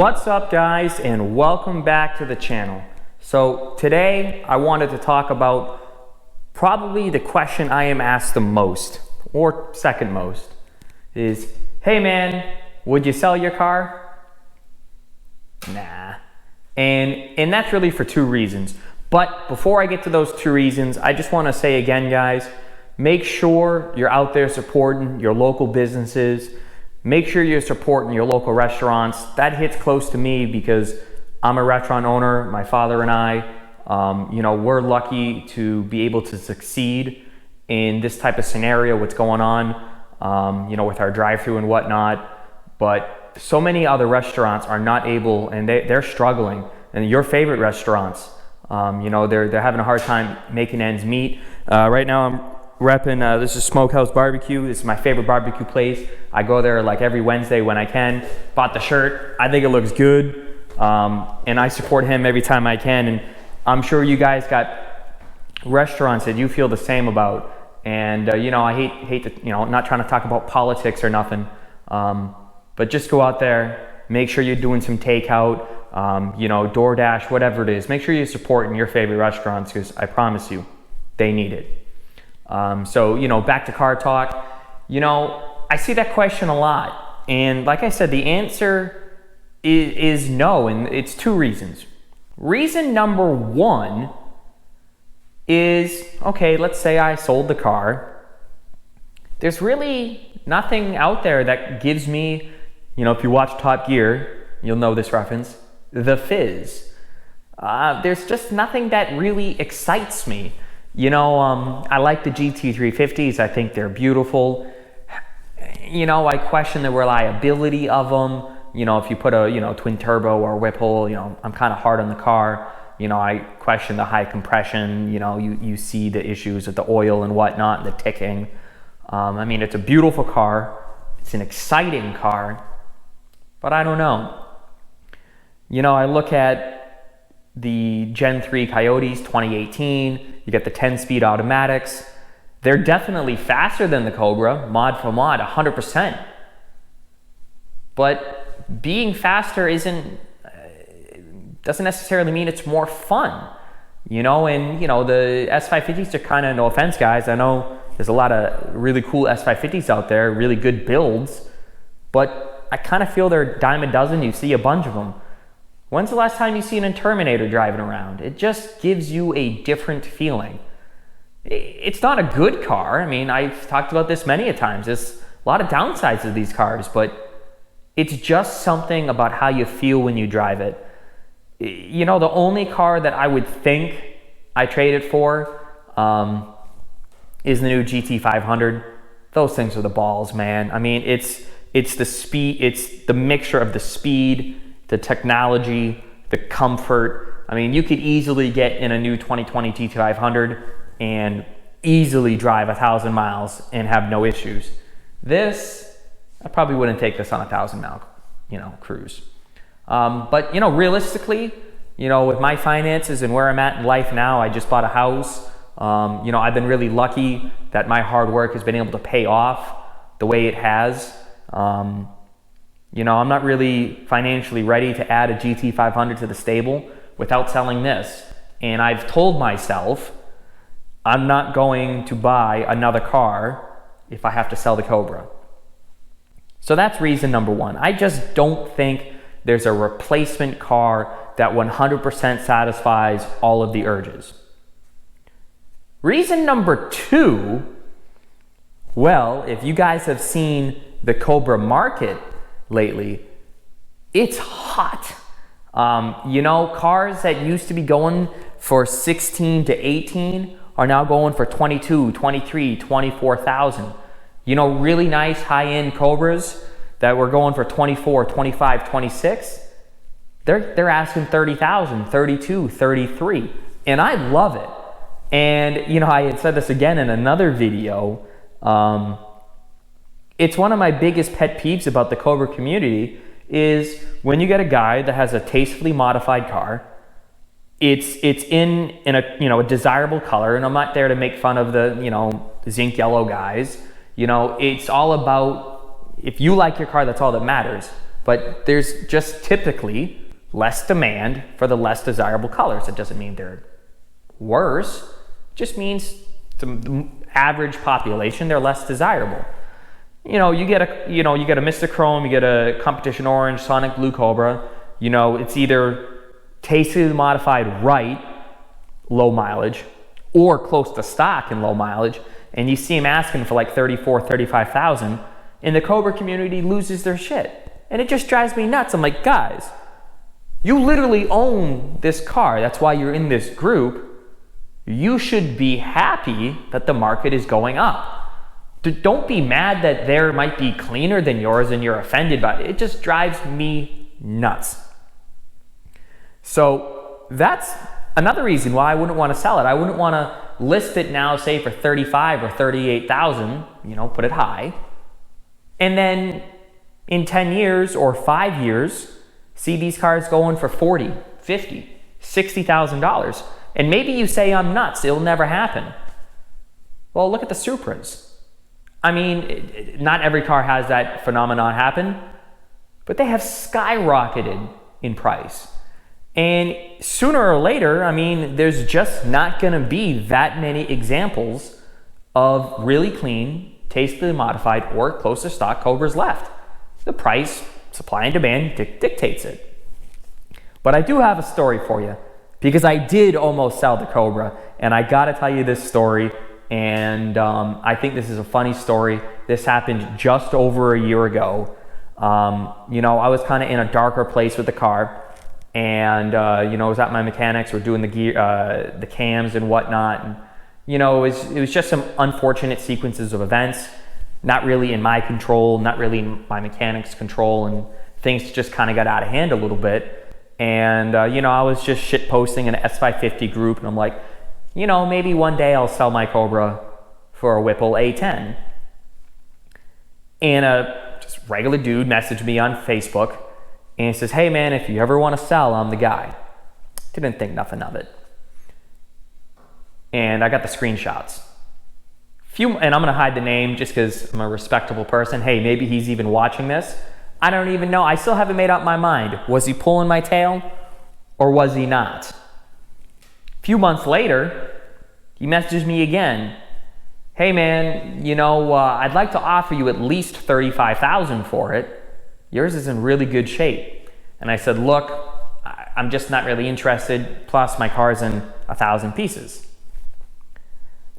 What's up, guys, and welcome back to the channel. So today I wanted to talk about probably the question I am asked the most, or second most, is, hey man, would you sell your car? Nah. And that's really for two reasons. But before I get to those two reasons, I just want to say again, guys, make sure you're out there supporting your local businesses. Make sure you're supporting your local restaurants. That hits close to me because I'm a restaurant owner. My father and I, we're lucky to be able to succeed in this type of scenario, what's going on, with our drive-through and whatnot. But so many other restaurants are not able, and they're struggling. And your favorite restaurants, they're having a hard time making ends meet. Right now I'm repping, this is Smokehouse Barbecue. This is my favorite barbecue place. I go there like every Wednesday when I can. Bought the shirt. I think it looks good. And I support him every time I can. And I'm sure you guys got restaurants that you feel the same about. And, I hate to, not trying to talk about politics or nothing. But just go out there, make sure you're doing some takeout, DoorDash, whatever it is. Make sure you're supporting your favorite restaurants because I promise you, they need it. Back to car talk. I see that question a lot. And like I said, the answer is no, and it's two reasons. Reason number one is, okay, let's say I sold the car. There's really nothing out there that gives me, if you watch Top Gear, you'll know this reference, the fizz. There's just nothing that really excites me. I like the GT350s. I think they're beautiful. I question the reliability of them. If you put a, twin turbo or Whipple, I'm kind of hard on the car. I question the high compression. You see the issues with the oil and whatnot, the ticking. It's a beautiful car. It's an exciting car, but I don't know. I look at the Gen 3 Coyotes 2018, you get the 10-speed automatics. They're definitely faster than the Cobra, mod for mod, 100%. But being faster doesn't necessarily mean it's more fun. The S550s are kind of, no offense guys, I know there's a lot of really cool S550s out there, really good builds, but I kind of feel they're a dime a dozen. You see a bunch of them. When's the last time you seen a Terminator driving around? It just gives you a different feeling. It's not a good car. I've talked about this many a times. There's a lot of downsides of these cars, but it's just something about how you feel when you drive it. The only car that I would think I trade it for is the new GT500. Those things are the balls, man. It's the speed, it's the mixture of the speed, the technology, the comfort. You could easily get in a new 2020 GT500 and easily drive 1,000 miles and have no issues. This, I probably wouldn't take this on a 1,000-mile, cruise. But realistically, with my finances and where I'm at in life now, I just bought a house. I've been really lucky that my hard work has been able to pay off the way it has. I'm not really financially ready to add a GT500 to the stable without selling this. And I've told myself I'm not going to buy another car if I have to sell the Cobra. So that's reason number one. I just don't think there's a replacement car that 100% satisfies all of the urges. Reason number two, well, if you guys have seen the Cobra market lately, it's hot. Cars that used to be going for 16 to 18 are now going for 22, 23, 24,000. Really nice high-end Cobras that were going for 24, 25, 26. They're asking 30,000, 32, 33, and I love it. And I had said this again in another video. It's one of my biggest pet peeves about the Cobra community is when you get a guy that has a tastefully modified car, it's in a desirable color, and I'm not there to make fun of the zinc yellow guys. It's all about, if you like your car, that's all that matters. but there's just typically less demand for the less desirable colors. It doesn't mean they're worse, it just means the average population, they're less desirable. You get a Mr. Chrome, you get a Competition Orange, Sonic Blue Cobra, it's either tastefully modified right, low mileage, or close to stock and low mileage, and you see them asking for like 34, 35,000, and the Cobra community loses their shit. And it just drives me nuts. I'm like, guys, you literally own this car. That's why you're in this group. You should be happy that the market is going up. Don't be mad that there might be cleaner than yours and you're offended by it. It just drives me nuts. So that's another reason why I wouldn't want to sell it. I wouldn't want to list it now, say for 35 or 38,000, put it high. And then in 10 years or 5 years, see these cars going for 40, 50, $60,000. And maybe you say I'm nuts, it'll never happen. Well, look at the Supras. I mean, not every car has that phenomenon happen, but they have skyrocketed in price. And sooner or later, there's just not gonna be that many examples of really clean, tastefully modified, or close to stock Cobras left. The price, supply and demand dictates it. But I do have a story for you, because I did almost sell the Cobra, and I gotta tell you this story, and I think this is a funny story. This happened just over a year ago. I was kind of in a darker place with the car, and I was at my mechanics, we're doing the gear, the cams and whatnot, and it was just some unfortunate sequences of events, not really in my control, not really in my mechanics' control, and things just kind of got out of hand a little bit. And I was just shit posting in an S550 group, and I'm like, maybe one day I'll sell my Cobra for a Whipple A10. And a just regular dude messaged me on Facebook, and he says, hey man, if you ever want to sell, I'm the guy. Didn't think nothing of it. And I got the screenshots. And I'm gonna hide the name just because I'm a respectable person. Hey, maybe he's even watching this. I don't even know. I still haven't made up my mind. Was he pulling my tail or was he not? A few months later, he messages me again. Hey man, I'd like to offer you at least $35,000 for it. Yours is in really good shape. And I said, look, I'm just not really interested. Plus my car's in 1,000 pieces.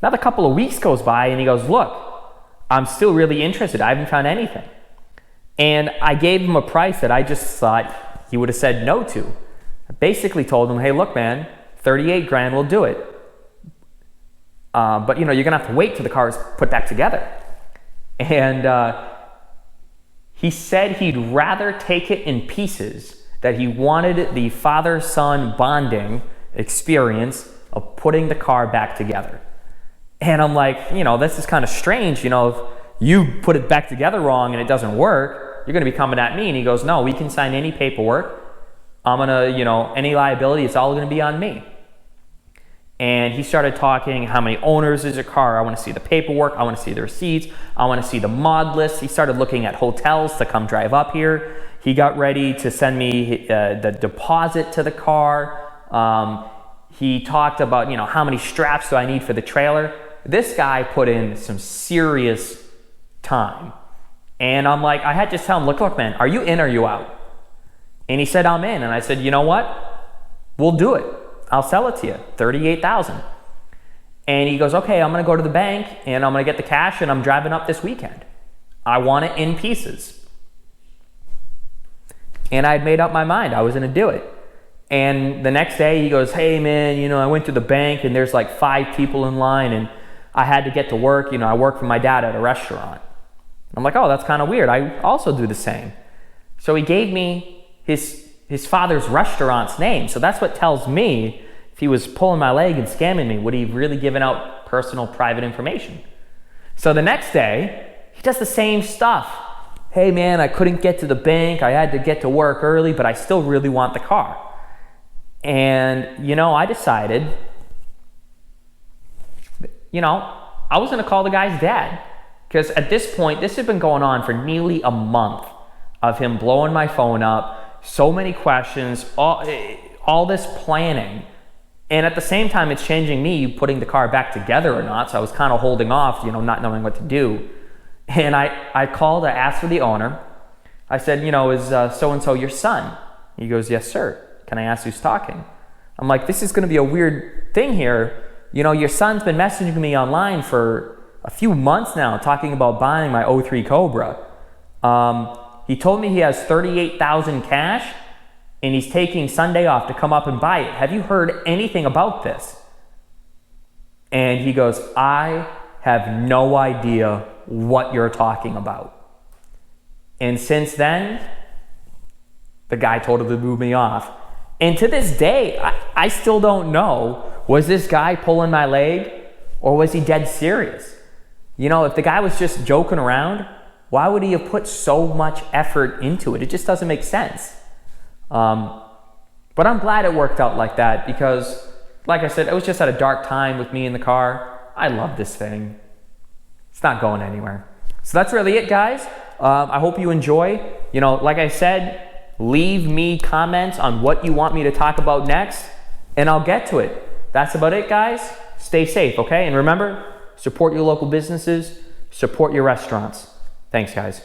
Another couple of weeks goes by and he goes, look, I'm still really interested. I haven't found anything. And I gave him a price that I just thought he would have said no to. I basically told him, hey, look, man, 38 grand will do it. But you're gonna have to wait till the car is put back together. And he said he'd rather take it in pieces, that he wanted the father-son bonding experience of putting the car back together. And I'm like, this is kind of strange. If you put it back together wrong and it doesn't work, you're gonna be coming at me. And he goes, no, we can sign any paperwork. I'm gonna, any liability, it's all gonna be on me. And he started talking, how many owners is your car? I wanna see the paperwork, I wanna see the receipts, I wanna see the mod list. He started looking at hotels to come drive up here. He got ready to send me the deposit to the car. He talked about, how many straps do I need for the trailer? This guy put in some serious time. And I'm like, I had to tell him, look, man, are you in or are you out? And he said, I'm in. And I said, you know what? We'll do it. I'll sell it to you, $38,000. And he goes, okay, I'm gonna go to the bank and I'm gonna get the cash and I'm driving up this weekend. I want it in pieces. And I'd made up my mind, I was gonna do it. And the next day he goes, hey man, I went to the bank and there's like 5 people in line and I had to get to work. I work for my dad at a restaurant. I'm like, oh, that's kind of weird. I also do the same. So he gave me his father's restaurant's name. So that's what tells me if he was pulling my leg and scamming me, would he have really given out personal, private information? So the next day, he does the same stuff. Hey man, I couldn't get to the bank. I had to get to work early, but I still really want the car. And, I decided, I was gonna call the guy's dad. Because at this point, this had been going on for nearly a month. of him blowing my phone up, so many questions, all this planning. And at the same time, it's changing me putting the car back together or not. So I was kind of holding off, not knowing what to do. And I called, I asked for the owner. I said, is so-and-so your son? He goes, yes, sir. Can I ask who's talking? I'm like, this is going to be a weird thing here. Your son's been messaging me online for a few months now, talking about buying my 03 Cobra. He told me he has $38,000 cash, and he's taking Sunday off to come up and buy it. Have you heard anything about this? And he goes, I have no idea what you're talking about. And since then, the guy told him to move me off. And to this day, I still don't know, was this guy pulling my leg or was he dead serious? If the guy was just joking around, why would he have put so much effort into it? It just doesn't make sense. But I'm glad it worked out like that because, like I said, it was just at a dark time with me in the car. I love this thing. It's not going anywhere. So that's really it, guys. I hope you enjoy. Like I said, leave me comments on what you want me to talk about next, and I'll get to it. That's about it, guys. Stay safe, okay? And remember, support your local businesses, support your restaurants. Thanks, guys.